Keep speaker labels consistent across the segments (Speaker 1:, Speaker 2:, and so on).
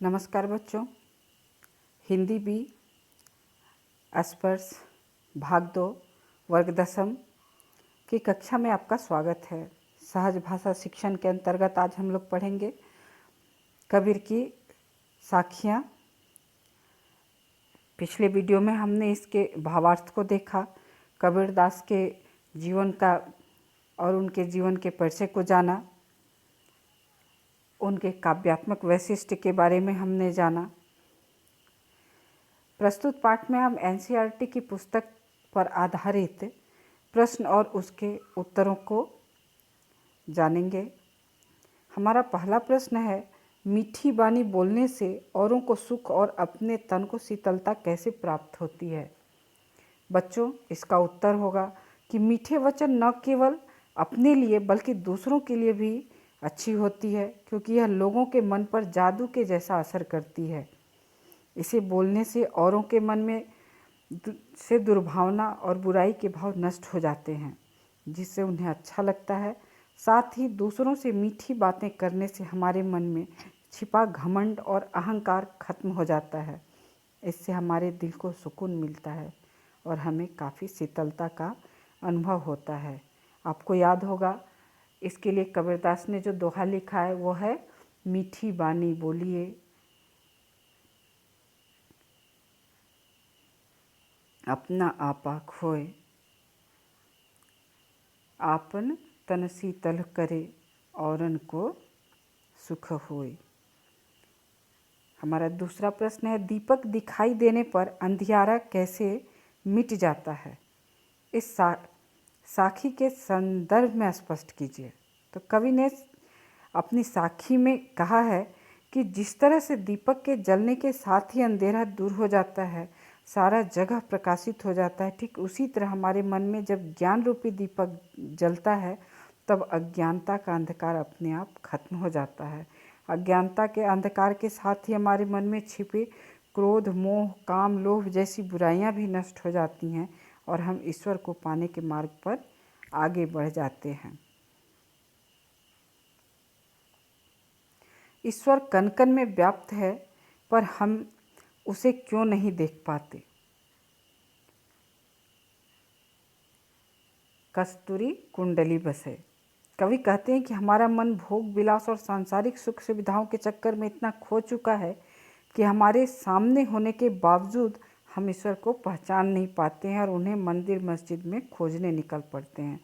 Speaker 1: नमस्कार बच्चों, हिंदी बी स्पर्श भाग 2 वर्ग दसम की कक्षा में आपका स्वागत है। सहज भाषा शिक्षण के अंतर्गत आज हम लोग पढ़ेंगे कबीर की साखियाँ। पिछले वीडियो में हमने इसके भावार्थ को देखा, कबीरदास के जीवन का और उनके जीवन के परिचय को जाना, उनके काव्यात्मक वैशिष्ट्य के बारे में हमने जाना। प्रस्तुत पाठ में हम एनसीईआरटी की पुस्तक पर आधारित प्रश्न और उसके उत्तरों को जानेंगे। हमारा पहला प्रश्न है, मीठी वाणी बोलने से औरों को सुख और अपने तन को शीतलता कैसे प्राप्त होती है? बच्चों, इसका उत्तर होगा कि मीठे वचन न केवल अपने लिए बल्कि दूसरों के लिए भी अच्छी होती है, क्योंकि यह लोगों के मन पर जादू के जैसा असर करती है। इसे बोलने से औरों के मन में से दुर्भावना और बुराई के भाव नष्ट हो जाते हैं, जिससे उन्हें अच्छा लगता है। साथ ही दूसरों से मीठी बातें करने से हमारे मन में छिपा घमंड और अहंकार खत्म हो जाता है। इससे हमारे दिल को सुकून मिलता है और हमें काफ़ी शीतलता का अनुभव होता है। आपको याद होगा, इसके लिए कबीरदास ने जो दोहा लिखा है वो है, मीठी वाणी बोलिए अपना आपा खोए, आपन तन शीतल करे औरन को सुख होए। हमारा दूसरा प्रश्न है, दीपक दिखाई देने पर अंधियारा कैसे मिट जाता है? इस साखी के संदर्भ में स्पष्ट कीजिए। तो कवि ने अपनी साखी में कहा है कि जिस तरह से दीपक के जलने के साथ ही अंधेरा दूर हो जाता है, सारा जगह प्रकाशित हो जाता है, ठीक उसी तरह हमारे मन में जब ज्ञान रूपी दीपक जलता है तब अज्ञानता का अंधकार अपने आप खत्म हो जाता है। अज्ञानता के अंधकार के साथ ही हमारे मन में छिपे क्रोध, मोह, काम, लोभ जैसी बुराइयां भी नष्ट हो जाती हैं और हम ईश्वर को पाने के मार्ग पर आगे बढ़ जाते हैं। ईश्वर कण कण में व्याप्त है, पर हम उसे क्यों नहीं देख पाते? कस्तूरी कुंडली बसे। कवि कहते हैं कि हमारा मन भोग विलास और सांसारिक सुख सुविधाओं के चक्कर में इतना खो चुका है कि हमारे सामने होने के बावजूद हम ईश्वर को पहचान नहीं पाते हैं और उन्हें मंदिर मस्जिद में खोजने निकल पड़ते हैं।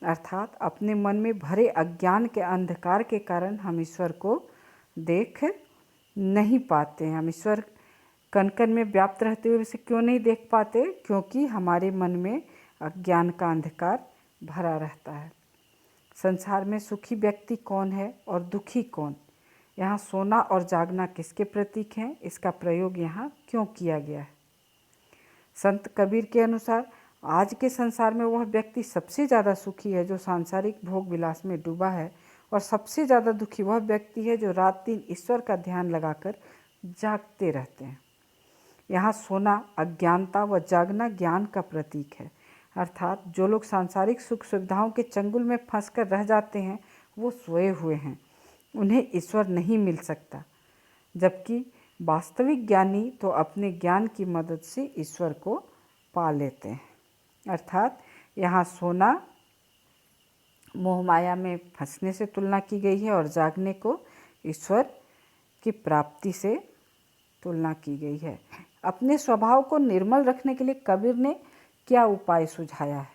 Speaker 1: अर्थात अपने मन में भरे अज्ञान के अंधकार के कारण हम ईश्वर को देख नहीं पाते हैं। हम ईश्वर कण कण में व्याप्त रहते हुए उसे क्यों नहीं देख पाते? क्योंकि हमारे मन में अज्ञान का अंधकार भरा रहता है। संसार में सुखी व्यक्ति कौन है और दुखी कौन? यहाँ सोना और जागना किसके प्रतीक हैं? इसका प्रयोग यहाँ क्यों किया गया है? संत कबीर के अनुसार आज के संसार में वह व्यक्ति सबसे ज़्यादा सुखी है जो सांसारिक भोग विलास में डूबा है, और सबसे ज़्यादा दुखी वह व्यक्ति है जो रात दिन ईश्वर का ध्यान लगाकर जागते रहते हैं। यहाँ सोना अज्ञानता व जागना ज्ञान का प्रतीक है। अर्थात जो लोग सांसारिक सुख सुविधाओं के चंगुल में फंसकर रह जाते हैं वो सोए हुए हैं, उन्हें ईश्वर नहीं मिल सकता। जबकि वास्तविक ज्ञानी तो अपने ज्ञान की मदद से ईश्वर को पा लेते हैं। अर्थात यहाँ सोना मोह माया में फंसने से तुलना की गई है और जागने को ईश्वर की प्राप्ति से तुलना की गई है। अपने स्वभाव को निर्मल रखने के लिए कबीर ने क्या उपाय सुझाया है?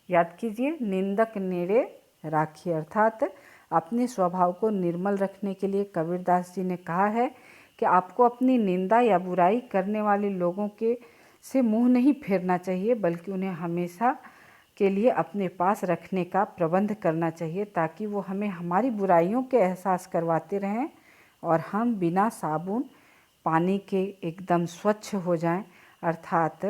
Speaker 1: याद कीजिए, निंदक नेड़े राखिए। अर्थात अपने स्वभाव को निर्मल रखने के लिए कबीरदास जी ने कहा है कि आपको अपनी निंदा या बुराई करने वाले लोगों के से मुंह नहीं फेरना चाहिए, बल्कि उन्हें हमेशा के लिए अपने पास रखने का प्रबंध करना चाहिए, ताकि वो हमें हमारी बुराइयों के एहसास करवाते रहें और हम बिना साबुन पानी के एकदम स्वच्छ हो जाएं। अर्थात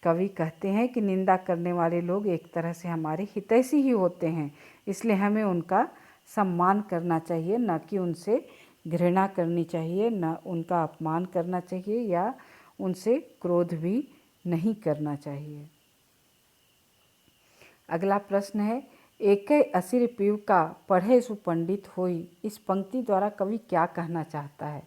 Speaker 1: कवि कहते हैं कि निंदा करने वाले लोग एक तरह से हमारे हितैषी ही होते हैं, इसलिए हमें उनका सम्मान करना चाहिए, न कि उनसे घृणा करनी चाहिए, न उनका अपमान करना चाहिए या उनसे क्रोध भी नहीं करना चाहिए। अगला प्रश्न है, एकै असिर पीव का पढ़े सुपंडित होई। इस पंक्ति द्वारा कवि क्या कहना चाहता है?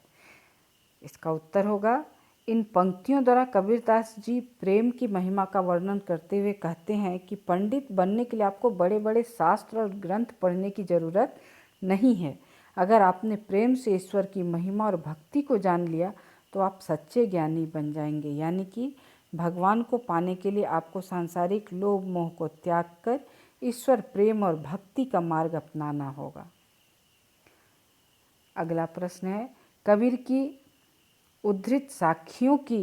Speaker 1: इसका उत्तर होगा, इन पंक्तियों द्वारा कबीरदास जी प्रेम की महिमा का वर्णन करते हुए कहते हैं कि पंडित बनने के लिए आपको बड़े बड़े शास्त्र और ग्रंथ पढ़ने की जरूरत नहीं है। अगर आपने प्रेम से ईश्वर की महिमा और भक्ति को जान लिया तो आप सच्चे ज्ञानी बन जाएंगे। यानी कि भगवान को पाने के लिए आपको सांसारिक लोभ मोह को त्याग कर ईश्वर प्रेम और भक्ति का मार्ग अपनाना होगा। अगला प्रश्न है, कबीर की उद्धृत साखियों की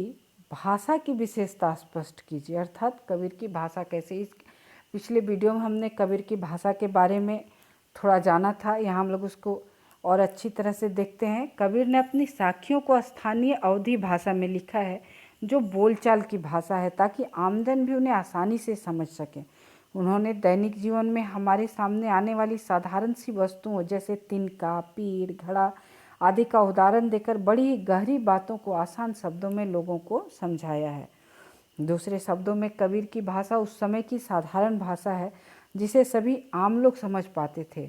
Speaker 1: भाषा की विशेषता स्पष्ट कीजिए। अर्थात कबीर की भाषा कैसे, इस पिछले वीडियो में हमने कबीर की भाषा के बारे में थोड़ा जाना था, यहाँ हम लोग उसको और अच्छी तरह से देखते हैं। कबीर ने अपनी साखियों को स्थानीय अवधी भाषा में लिखा है, जो बोलचाल की भाषा है, ताकि आमजन भी उन्हें आसानी से समझ सकें। उन्होंने दैनिक जीवन में हमारे सामने आने वाली साधारण सी वस्तुओं जैसे तिनका, पीड़, घड़ा आदि का उदाहरण देकर बड़ी ही गहरी बातों को आसान शब्दों में लोगों को समझाया है। दूसरे शब्दों में कबीर की भाषा उस समय की साधारण भाषा है जिसे सभी आम लोग समझ पाते थे।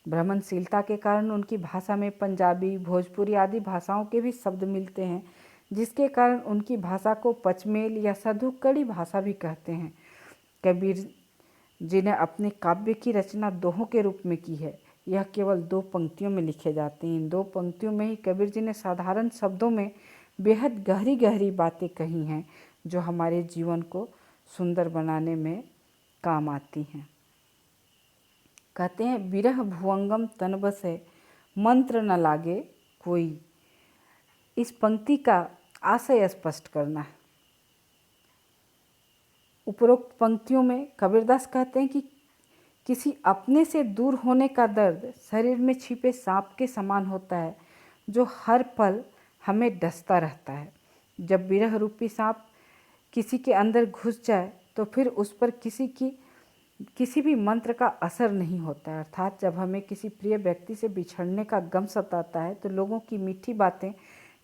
Speaker 1: भ्रमणशीलता के कारण उनकी भाषा में पंजाबी, भोजपुरी आदि भाषाओं के भी शब्द मिलते हैं, जिसके कारण उनकी भाषा को पचमेल या सधुकड़ी भाषा भी कहते हैं। कबीर जी ने अपने काव्य की रचना दोहों के रूप में की है। यह केवल 2 पंक्तियों में लिखे जाते हैं। इन 2 पंक्तियों में ही कबीर जी ने साधारण शब्दों में बेहद गहरी गहरी बातें कही हैं, जो हमारे जीवन को सुंदर बनाने में काम आती हैं। कहते हैं, विरह भुवंगम तन बसे, मंत्र न लागे कोई। इस पंक्ति का आशय स्पष्ट करना है। उपरोक्त पंक्तियों में कबीरदास कहते हैं कि किसी अपने से दूर होने का दर्द शरीर में छिपे सांप के समान होता है, जो हर पल हमें डसता रहता है। जब विरह रूपी सांप किसी के अंदर घुस जाए तो फिर उस पर किसी भी मंत्र का असर नहीं होता है। अर्थात जब हमें किसी प्रिय व्यक्ति से बिछड़ने का गम सताता है तो लोगों की मीठी बातें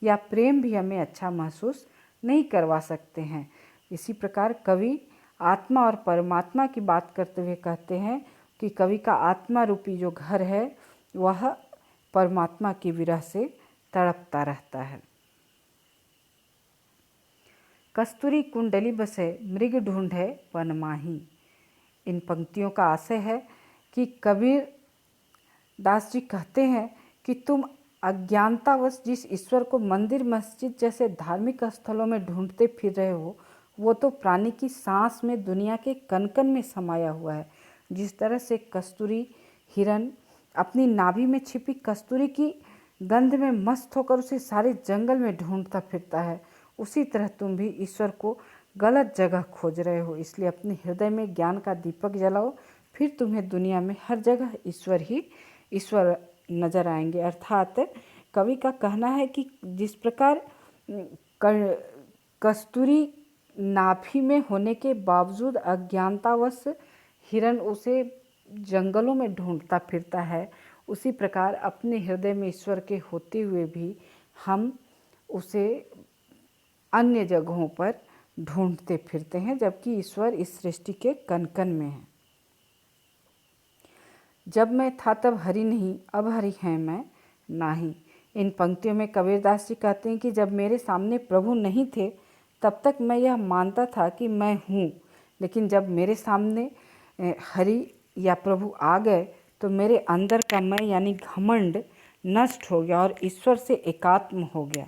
Speaker 1: या प्रेम भी हमें अच्छा महसूस नहीं करवा सकते हैं। इसी प्रकार कवि आत्मा और परमात्मा की बात करते हुए कहते हैं कि कवि का आत्मा रूपी जो घर है वह परमात्मा की विरह से तड़पता रहता है। कस्तूरी कुंडली बसे, मृग ढूंढे वन माही। इन पंक्तियों का आशय है कि कबीर दास जी कहते हैं कि तुम अज्ञानतावश जिस ईश्वर को मंदिर मस्जिद जैसे धार्मिक स्थलों में ढूंढते फिर रहे हो, वो तो प्राणी की सांस में, दुनिया के कण कण में समाया हुआ है। जिस तरह से कस्तूरी हिरन अपनी नाभि में छिपी कस्तूरी की गंध में मस्त होकर उसे सारे जंगल में ढूंढता फिरता है, उसी तरह तुम भी ईश्वर को गलत जगह खोज रहे हो। इसलिए अपने हृदय में ज्ञान का दीपक जलाओ, फिर तुम्हें दुनिया में हर जगह ईश्वर नजर आएंगे। अर्थात कवि का कहना है कि जिस प्रकार कस्तूरी नाभि में होने के बावजूद अज्ञानतावश हिरन उसे जंगलों में ढूंढता फिरता है, उसी प्रकार अपने हृदय में ईश्वर के होते हुए भी हम उसे अन्य जगहों पर ढूंढते फिरते हैं, जबकि ईश्वर इस सृष्टि के कण कण में है। जब मैं था तब हरि नहीं, अब हरि है मैं नाही। इन पंक्तियों में कबीरदास जी कहते हैं कि जब मेरे सामने प्रभु नहीं थे तब तक मैं यह मानता था कि मैं हूँ, लेकिन जब मेरे सामने हरि या प्रभु आ गए तो मेरे अंदर का मैं यानी घमंड नष्ट हो गया और ईश्वर से एकात्म हो गया।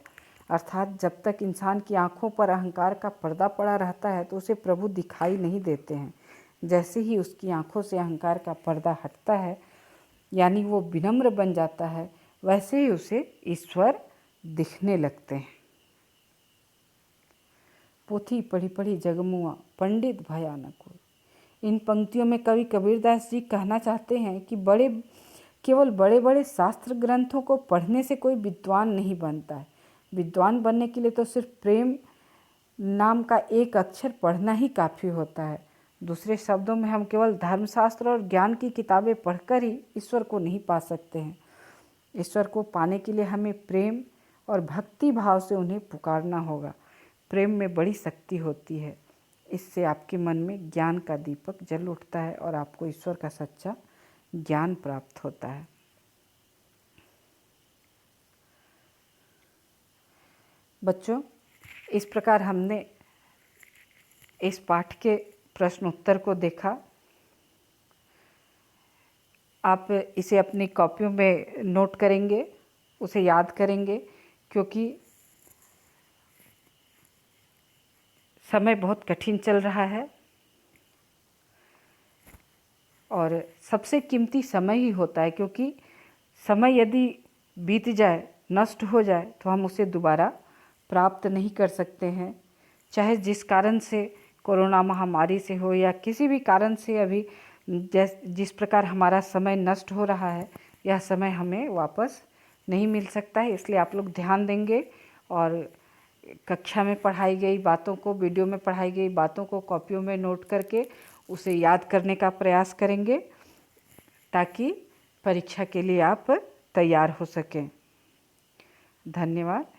Speaker 1: अर्थात जब तक इंसान की आंखों पर अहंकार का पर्दा पड़ा रहता है तो उसे प्रभु दिखाई नहीं देते हैं। जैसे ही उसकी आंखों से अहंकार का पर्दा हटता है यानी वो विनम्र बन जाता है, वैसे ही उसे ईश्वर दिखने लगते हैं। पोथी पढ़ी पढ़ी जगमुआ, पंडित भया न कोई। इन पंक्तियों में कवि कबीरदास जी कहना चाहते हैं कि केवल बड़े बड़े शास्त्र ग्रंथों को पढ़ने से कोई विद्वान नहीं बनता है। विद्वान बनने के लिए तो सिर्फ प्रेम नाम का एक अक्षर पढ़ना ही काफ़ी होता है। दूसरे शब्दों में हम केवल धर्मशास्त्र और ज्ञान की किताबें पढ़कर ही ईश्वर को नहीं पा सकते हैं। ईश्वर को पाने के लिए हमें प्रेम और भक्ति भाव से उन्हें पुकारना होगा। प्रेम में बड़ी शक्ति होती है। इससे आपके मन में ज्ञान का दीपक जल उठता है और आपको ईश्वर का सच्चा ज्ञान प्राप्त होता है। बच्चों, इस प्रकार हमने इस पाठ के प्रश्न उत्तर को देखा। आप इसे अपनी कॉपियों में नोट करेंगे, उसे याद करेंगे, क्योंकि समय बहुत कठिन चल रहा है और सबसे कीमती समय ही होता है, क्योंकि समय यदि बीत जाए, नष्ट हो जाए, तो हम उसे दोबारा प्राप्त नहीं कर सकते हैं। चाहे जिस कारण से, कोरोना महामारी से हो या किसी भी कारण से अभी जिस प्रकार हमारा समय नष्ट हो रहा है, यह समय हमें वापस नहीं मिल सकता है। इसलिए आप लोग ध्यान देंगे और कक्षा में पढ़ाई गई बातों को, वीडियो में पढ़ाई गई बातों को कॉपियों में नोट करके उसे याद करने का प्रयास करेंगे, ताकि परीक्षा के लिए आप तैयार हो सकें। धन्यवाद।